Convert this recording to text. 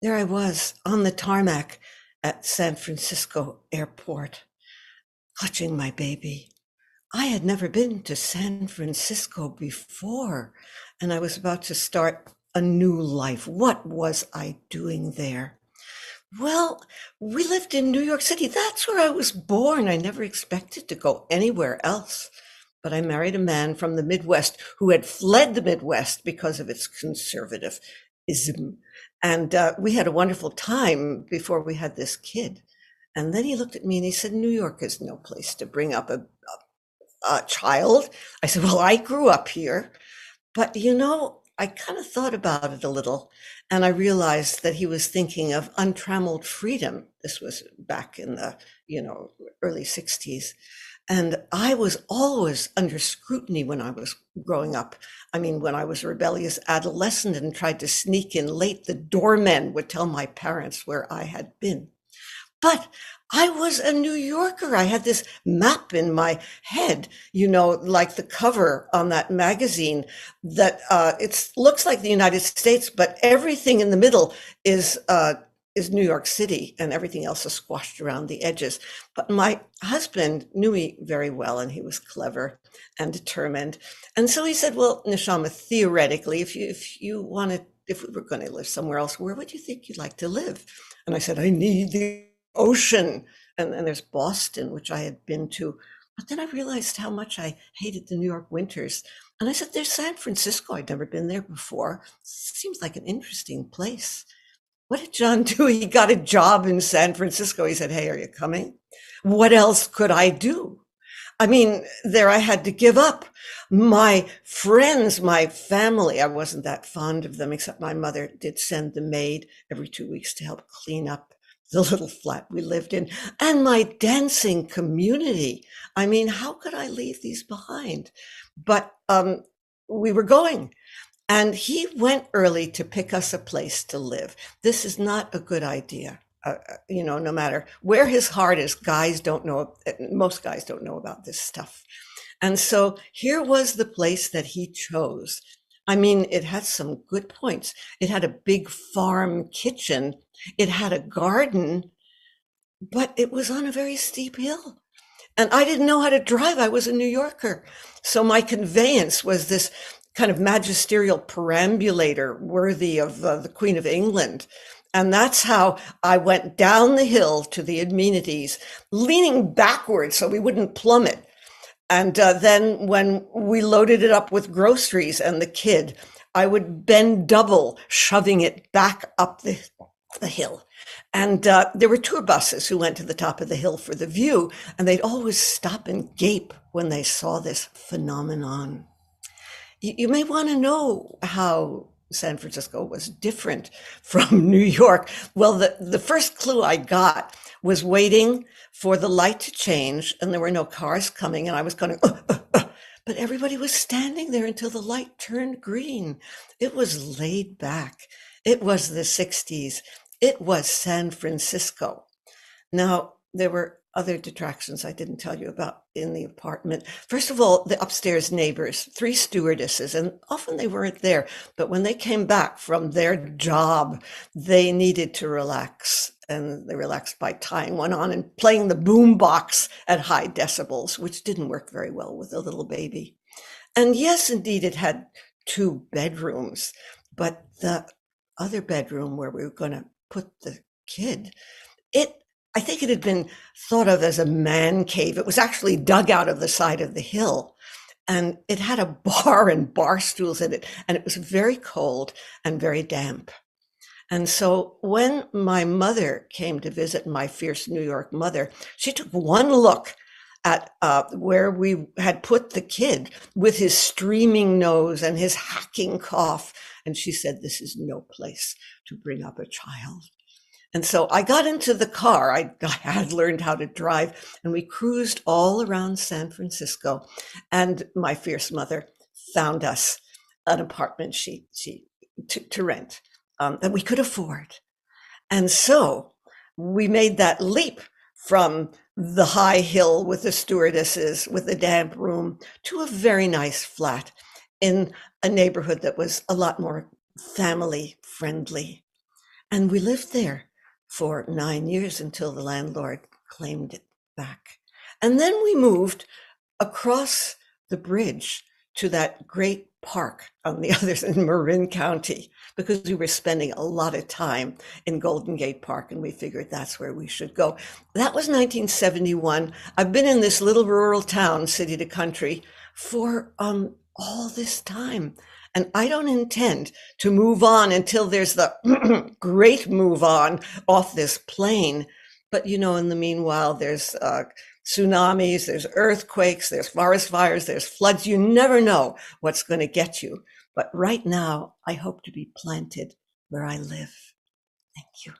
There I was on the tarmac at San Francisco airport, clutching my baby. I had never been to San Francisco before, and I was about to start a new life. What was I doing there? Well, we lived in New York City. That's where I was born. I never expected to go anywhere else. But I married a man from the Midwest who had fled the Midwest because of its conservatism. And we had a wonderful time before we had this kid. And then he looked at me and he said, New York is no place to bring up a child. I said, well, I grew up here. But I kind of thought about it a little, and I realized that he was thinking of untrammeled freedom. This was back in the, early 60s. And I was always under scrutiny when I was growing up. I mean, when I was a rebellious adolescent and tried to sneak in late, the doormen would tell my parents where I had been. But I was a New Yorker. I had this map in my head, like the cover on that magazine that it looks like the United States, but everything in the middle is New York City, and everything else is squashed around the edges. But my husband knew me very well, and he was clever and determined. And so he said, "Well, Nishama, theoretically, if we were going to live somewhere else, where would you think you'd like to live?" And I said, "I need the ocean." And there's Boston, which I had been to. But then I realized how much I hated the New York winters. And I said, there's San Francisco. I'd never been there before. Seems like an interesting place. What did John do? He got a job in San Francisco. He said, hey, are you coming? What else could I do? I mean, there I had to give up my friends, my family. I wasn't that fond of them, except my mother did send the maid every 2 weeks to help clean up the little flat we lived in, and my dancing community. I mean, how could I leave these behind? But we were going. And he went early to pick us a place to live. This is not a good idea. No matter where his heart is, most guys don't know about this stuff. And so here was the place that he chose. I mean, it had some good points. It had a big farm kitchen. It had a garden, but it was on a very steep hill. And I didn't know how to drive. I was a New Yorker. So my conveyance was this kind of magisterial perambulator worthy of the Queen of England. And that's how I went down the hill to the amenities, leaning backwards so we wouldn't plummet. And then when we loaded it up with groceries and the kid, I would bend double, shoving it back up the hill. And there were tour buses who went to the top of the hill for the view, and they'd always stop and gape when they saw this phenomenon. You may want to know how San Francisco was different from New York. Well, the first clue I got was waiting for the light to change, and there were no cars coming, and I was going, but everybody was standing there until the light turned green. It was laid back. It was the 60s. It was San Francisco. Now, there were other detractions I didn't tell you about in the apartment. First of all, the upstairs neighbors, 3 stewardesses, and often they weren't there, but when they came back from their job, they needed to relax. And they relaxed by tying one on and playing the boom box at high decibels, which didn't work very well with a little baby. And yes, indeed, it had 2 bedrooms, but the other bedroom where we were going to put the kid, I think it had been thought of as a man cave. It was actually dug out of the side of the hill, and it had a bar and bar stools in it, and it was very cold and very damp. And so when my mother came to visit, my fierce New York mother, she took one look at where we had put the kid with his streaming nose and his hacking cough, and she said, this is no place to bring up a child. And so I got into the car. I had learned how to drive, and we cruised all around San Francisco. And my fierce mother found us an apartment to rent that we could afford. And so we made that leap from the high hill with the stewardesses, with the damp room, to a very nice flat in a neighborhood that was a lot more family friendly. And we lived there for 9 years until the landlord claimed it back. And then we moved across the bridge to that great park on the other side in Marin County, because we were spending a lot of time in Golden Gate Park and we figured that's where we should go. That was 1971. I've been in this little rural town, city to country, for all this time. And I don't intend to move on until there's the great move on off this plane. But you know, in the meanwhile, there's tsunamis, there's earthquakes, there's forest fires, there's floods. You never know what's going to get you. But right now, I hope to be planted where I live. Thank you.